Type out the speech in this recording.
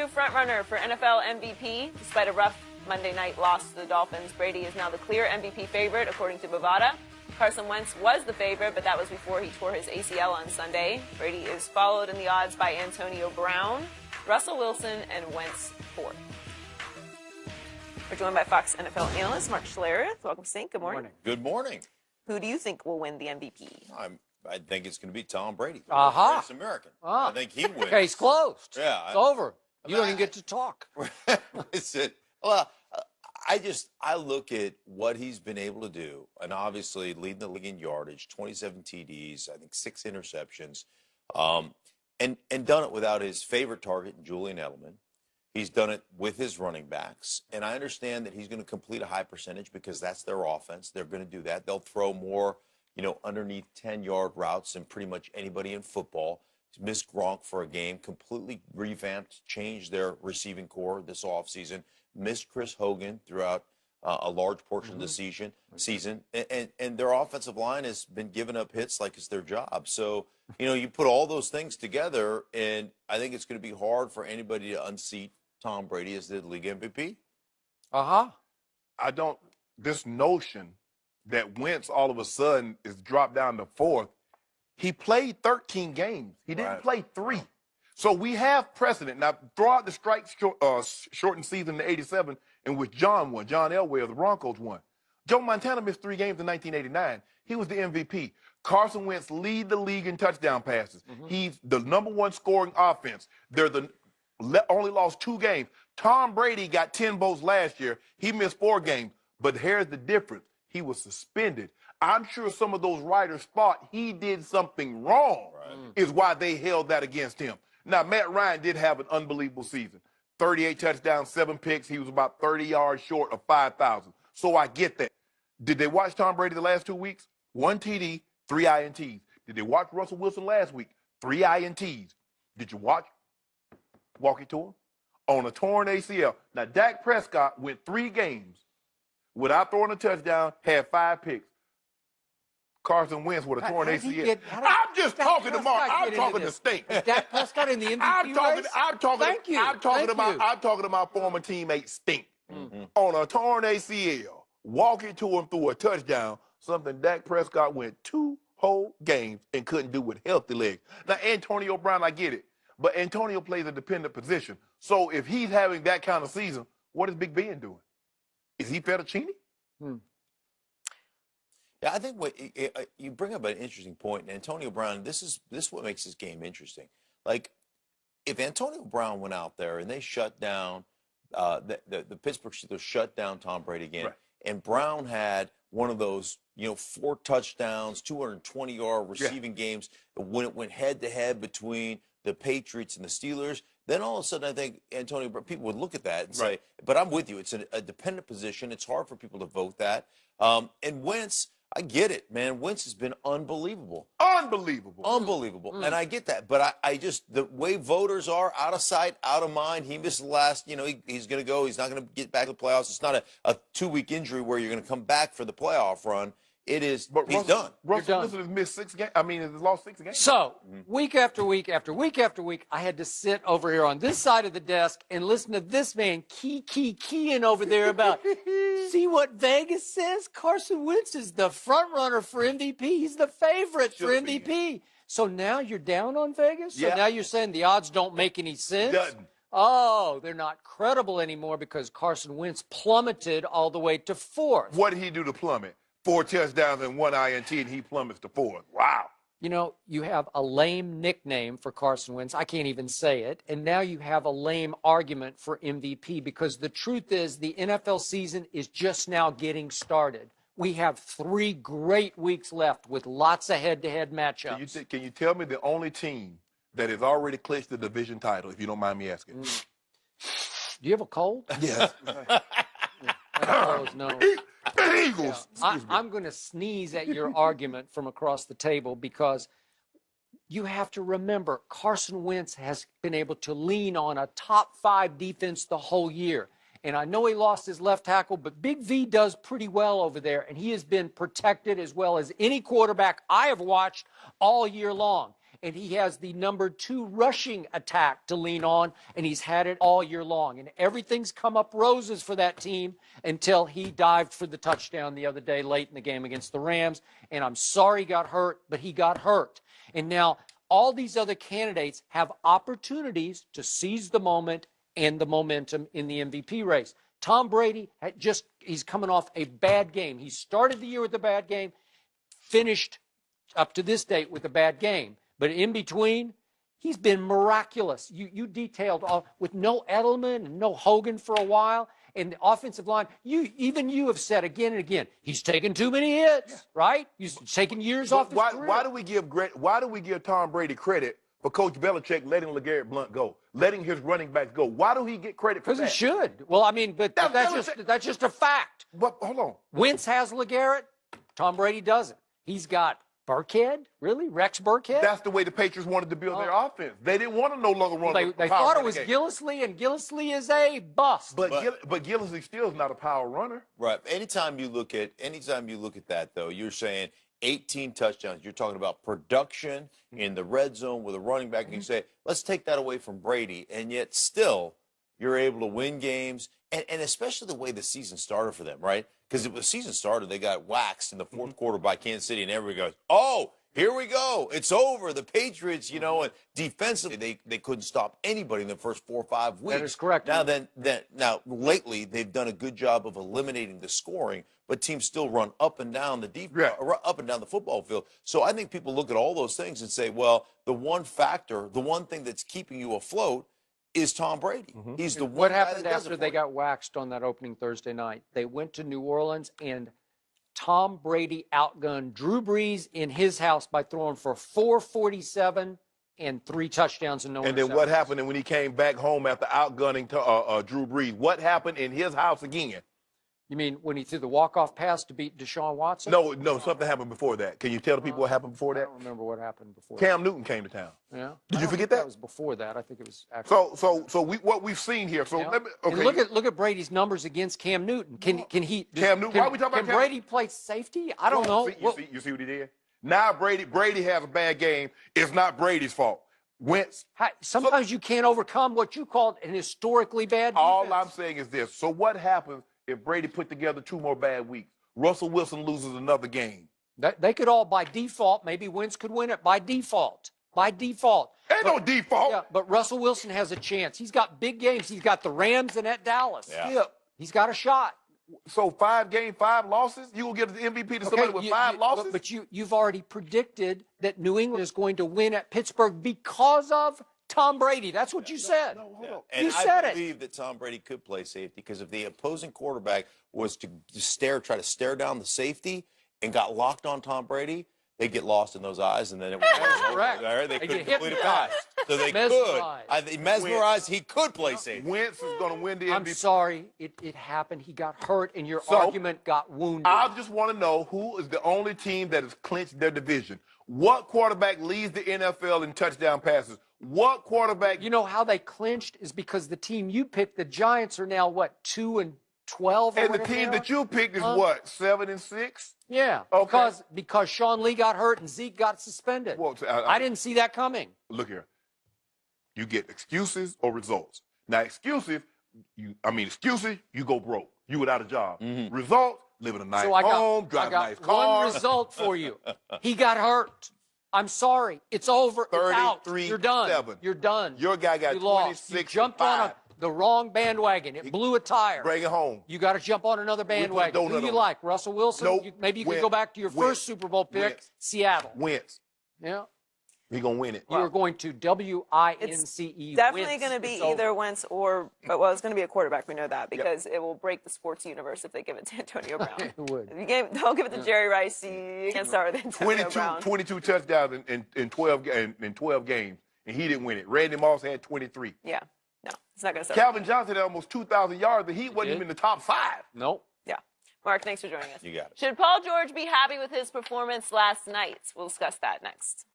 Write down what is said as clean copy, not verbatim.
Frontrunner for NFL MVP. Despite a rough Monday night loss to the Dolphins, Brady is now the clear MVP favorite, according to Bovada. Carson Wentz was the favorite, but that was before he tore his ACL on Sunday. Brady is followed in the odds by Antonio Brown, Russell Wilson, and Wentz fourth. We're joined by Fox NFL analyst Mark Schlereth. Welcome, Sink. Good morning. Good morning. Who do you think will win the MVP? I think it's going to be Tom Brady. Aha. Greatest American. Ah. I think he wins. Case closed. Yeah. It's over. You don't even get to talk. Listen, well, I look at what he's been able to do, and obviously leading the league in yardage, 27 TDs, I think 6 interceptions, and done it without his favorite target, Julian Edelman. He's done it with his running backs, and I understand that he's going to complete a high percentage because that's their offense. They're going to do that. They'll throw more, underneath 10-yard routes than pretty much anybody in football. Missed Gronk for a game, completely revamped, changed their receiving core this offseason. Missed Chris Hogan throughout a large portion of the season, and their offensive line has been giving up hits like it's their job. So, you put all those things together, and I think it's going to be hard for anybody to unseat Tom Brady as the league MVP. This notion that Wentz all of a sudden is dropped down to fourth, he played 13 games. He didn't play 3. So we have precedent. Now, throughout the shortened season in '87 in which John Elway of the Broncos won, Joe Montana missed 3 games in 1989. He was the MVP. Carson Wentz lead the league in touchdown passes. He's the #1 scoring offense. They're only lost 2 games. Tom Brady got 10 votes last year. He missed 4 games. But here's the difference. He was suspended. I'm sure some of those writers thought he did something wrong, is why they held that against him. Now, Matt Ryan did have an unbelievable season. 38 touchdowns, 7 picks. He was about 30 yards short of 5,000. So I get that. Did they watch Tom Brady the last 2 weeks? 1 TD, 3 INTs. Did they watch Russell Wilson last week? 3 INTs. Did you walk it to him? On a torn ACL. Now, Dak Prescott went 3 games without throwing a touchdown, had 5 picks. Carson Wentz with a torn ACL. I'm just talking to Mark. I'm talking to Stink. Is Dak Prescott in the MVP race? I'm talking to my former teammate Stink. On a torn ACL, walking to him through a touchdown, something Dak Prescott went 2 whole games and couldn't do with healthy legs. Now, Antonio Brown, I get it, but Antonio plays a dependent position. So if he's having that kind of season, what is Big Ben doing? Is he fettuccine? Yeah, I think you bring up an interesting point. And Antonio Brown, this is what makes this game interesting. Like, if Antonio Brown went out there and they shut down the Pittsburgh Steelers shut down Tom Brady again, and Brown had one of those 4 touchdowns, 220-yard receiving games when it went head-to-head between the Patriots and the Steelers, then all of a sudden I think Antonio Brown, people would look at that and say, but I'm with you. It's a dependent position. It's hard for people to vote that. And Wentz, I get it, man. Wentz has been unbelievable. Unbelievable. And I get that. But I just, the way voters are, out of sight, out of mind, he missed the last, he's going to go. He's not going to get back to the playoffs. It's not a 2-week injury where you're going to come back for the playoff run. It is, but he's done. Russell Wilson has missed 6 games. He's lost 6 games. So, week after week after week after week, I had to sit over here on this side of the desk and listen to this man keying over there about, see what Vegas says? Carson Wentz is the front runner for MVP. He's the favorite for MVP. So now you're down on Vegas? So now you're saying the odds don't make any sense? Doesn't. Oh, they're not credible anymore because Carson Wentz plummeted all the way to 4th. What did he do to plummet? 4 touchdowns and 1 INT, and he plummets to 4th. Wow. You have a lame nickname for Carson Wentz. I can't even say it. And now you have a lame argument for MVP because the truth is the NFL season is just now getting started. We have 3 great weeks left with lots of head-to-head matchups. Can you tell me the only team that has already clinched the division title, if you don't mind me asking? Do you have a cold? Yes. No. Eagles. I'm going to sneeze at your argument from across the table because you have to remember Carson Wentz has been able to lean on a top 5 defense the whole year. And I know he lost his left tackle, but Big V does pretty well over there, and he has been protected as well as any quarterback I have watched all year long. and he has the number 2 rushing attack to lean on, and he's had it all year long. And everything's come up roses for that team until he dived for the touchdown the other day late in the game against the Rams. And I'm sorry he got hurt, but he got hurt. And now all these other candidates have opportunities to seize the moment and the momentum in the MVP race. Tom Brady he's coming off a bad game. He started the year with a bad game, finished up to this date with a bad game. But in between, he's been miraculous. You detailed all with no Edelman and no Hogan for a while. And the offensive line, you have said again and again, he's taken too many hits, right? He's taken years off his career. Why do we give Tom Brady credit for Coach Belichick letting LeGarrette Blount go, letting his running backs go? Why do he get credit for that? Because he should. Well, I mean, but that's just a fact. But hold on. Wentz has LeGarrette. Tom Brady doesn't. He's got Burkhead, really? Rex Burkhead? That's the way the Patriots wanted to build their offense. They didn't want to no longer run They thought it was Gillislee, and Gillislee is a bust. But Gillislee still is not a power runner. Right. Anytime you look at that, though, you're saying 18 touchdowns. You're talking about production in the red zone with a running back, and you say, let's take that away from Brady, and yet still you're able to win games, and especially the way the season started for them, right? Because the season started, they got waxed in the fourth quarter by Kansas City, and everybody goes, oh, here we go. It's over. The Patriots, and defensively, they couldn't stop anybody in the first 4 or 5 weeks. That is correct. Now, lately, they've done a good job of eliminating the scoring, but teams still run up and down up and down the football field. So I think people look at all those things and say, well, the one thing that's keeping you afloat is Tom Brady. He's the one. What happened after they got waxed on that opening Thursday night? They went to New Orleans, and Tom Brady outgunned Drew Brees in his house by throwing for 447 and 3 touchdowns and no interceptions. And then what happened when he came back home after outgunning Drew Brees? What happened in his house again? You mean when he threw the walk-off pass to beat Deshaun Watson? No, something happened before that. Can you tell the people what happened before that? I don't remember what happened before Cam Newton came to town. Yeah. Did you forget that? That was before that. I think it was actually. So what we've seen here. So let me, okay. And look at Brady's numbers against Cam Newton. Can he? Cam Newton. Why are we talking about Can Cam Brady play safety? I don't know. You see what he did? Now Brady has a bad game. It's not Brady's fault. Wentz. Sometimes you can't overcome what you called an historically bad defense. All I'm saying is this. So what happens if Brady put together 2 more bad weeks? Russell Wilson loses another game. They could all, by default, maybe Wentz could win it by default. By default. Ain't no default. Yeah, but Russell Wilson has a chance. He's got big games. He's got the Rams and at Dallas. Yeah. He's got a shot. So 5 games, 5 losses? You will get the MVP to somebody with 5 losses? But you've already predicted that New England is going to win at Pittsburgh because of Tom Brady. That's what you said. No, hold on. And you said I believe that Tom Brady could play safety because if the opposing quarterback was to try to stare down the safety and got locked on Tom Brady, they'd get lost in those eyes, and then it was correct. They They'd couldn't get complete a pass. So they mesmerized. could. Mesmerized, he could play safety. Wentz is going to win the MVP. I'm sorry. It happened. He got hurt, and your argument got wounded. I just want to know who is the only team that has clinched their division. What quarterback leads the NFL in touchdown passes? What quarterback? You know how they clinched is because the team you picked, the Giants, are now, 2-12? And the team that you picked is what, 7-6? Yeah, Okay. because Sean Lee got hurt and Zeke got suspended. Well, I didn't see that coming. Look here. You get excuses or results. Now, excuses, you go broke. You without a job. Results, living a nice home, driving a nice car. One result for you. He got hurt. I'm sorry. It's over. It's out. 33-7. You're done. You're done. Your guy got you lost. 26. You jumped on the wrong bandwagon. It blew a tire. Bring it home. You got to jump on another bandwagon. Who do you like? Russell Wilson? Nope. Maybe you can go back to your first Super Bowl pick, Seattle. Wentz. Yeah. He's going to win it. You're going to WINCE. It's definitely going to be either Wentz or, well, it's going to be a quarterback. We know that because it will break the sports universe if they give it to Antonio Brown. It would. If you don't give it to Jerry Rice, you can't start with Antonio Brown. 22 touchdowns in 12 games, and he didn't win it. Randy Moss had 23. Yeah. No, it's not going to start. Calvin Johnson had almost 2,000 yards, but he wasn't even in the top 5. Nope. Yeah. Mark, thanks for joining us. You got it. Should Paul George be happy with his performance last night? We'll discuss that next.